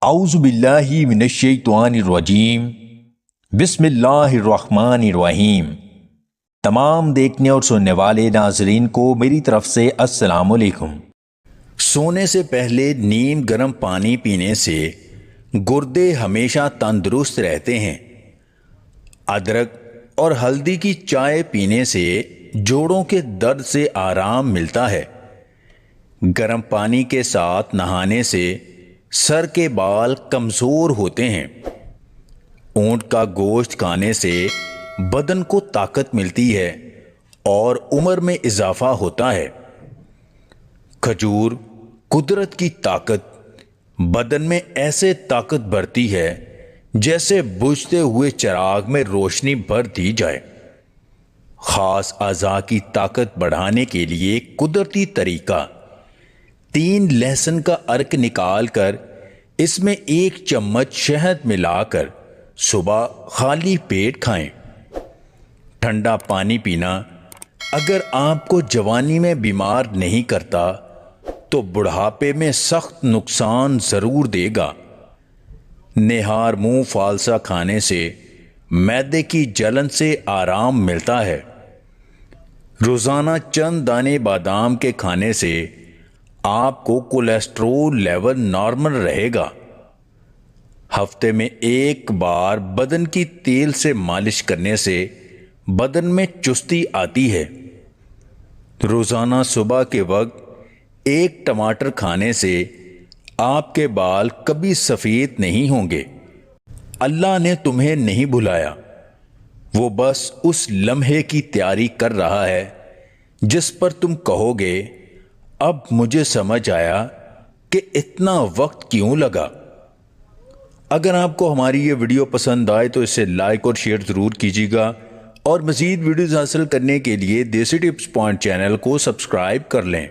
اعوذ باللہ من الشیطان الرجیم بسم اللہ الرحمن الرحیم۔ تمام دیکھنے اور سننے والے ناظرین کو میری طرف سے السلام علیکم۔ سونے سے پہلے نیم گرم پانی پینے سے گردے ہمیشہ تندرست رہتے ہیں۔ ادرک اور ہلدی کی چائے پینے سے جوڑوں کے درد سے آرام ملتا ہے۔ گرم پانی کے ساتھ نہانے سے سر کے بال کمزور ہوتے ہیں۔ اونٹ کا گوشت کھانے سے بدن کو طاقت ملتی ہے اور عمر میں اضافہ ہوتا ہے۔ کھجور قدرت کی طاقت، بدن میں ایسے طاقت بھرتی ہے جیسے بجھتے ہوئے چراغ میں روشنی بھر دی جائے۔ خاص اعضاء کی طاقت بڑھانے کے لیے قدرتی طریقہ: 3 لہسن کا ارک نکال کر اس میں 1 چمچ شہد ملا کر صبح خالی پیٹ کھائیں۔ ٹھنڈا پانی پینا اگر آپ کو جوانی میں بیمار نہیں کرتا تو بڑھاپے میں سخت نقصان ضرور دے گا۔ نہار منہ فالسا کھانے سے معدے کی جلن سے آرام ملتا ہے۔ روزانہ چند دانے بادام کے کھانے سے آپ کو کولیسٹرول لیول نارمل رہے گا۔ ہفتے میں 1 بار بدن کی تیل سے مالش کرنے سے بدن میں چستی آتی ہے۔ روزانہ صبح کے وقت 1 ٹماٹر کھانے سے آپ کے بال کبھی سفید نہیں ہوں گے۔ اللہ نے تمہیں نہیں بھلایا، وہ بس اس لمحے کی تیاری کر رہا ہے جس پر تم کہو گے اب مجھے سمجھ آیا کہ اتنا وقت کیوں لگا۔ اگر آپ کو ہماری یہ ویڈیو پسند آئے تو اسے لائک اور شیئر ضرور کیجیے گا، اور مزید ویڈیوز حاصل کرنے کے لیے دیسی ٹپس پوائنٹ چینل کو سبسکرائب کر لیں۔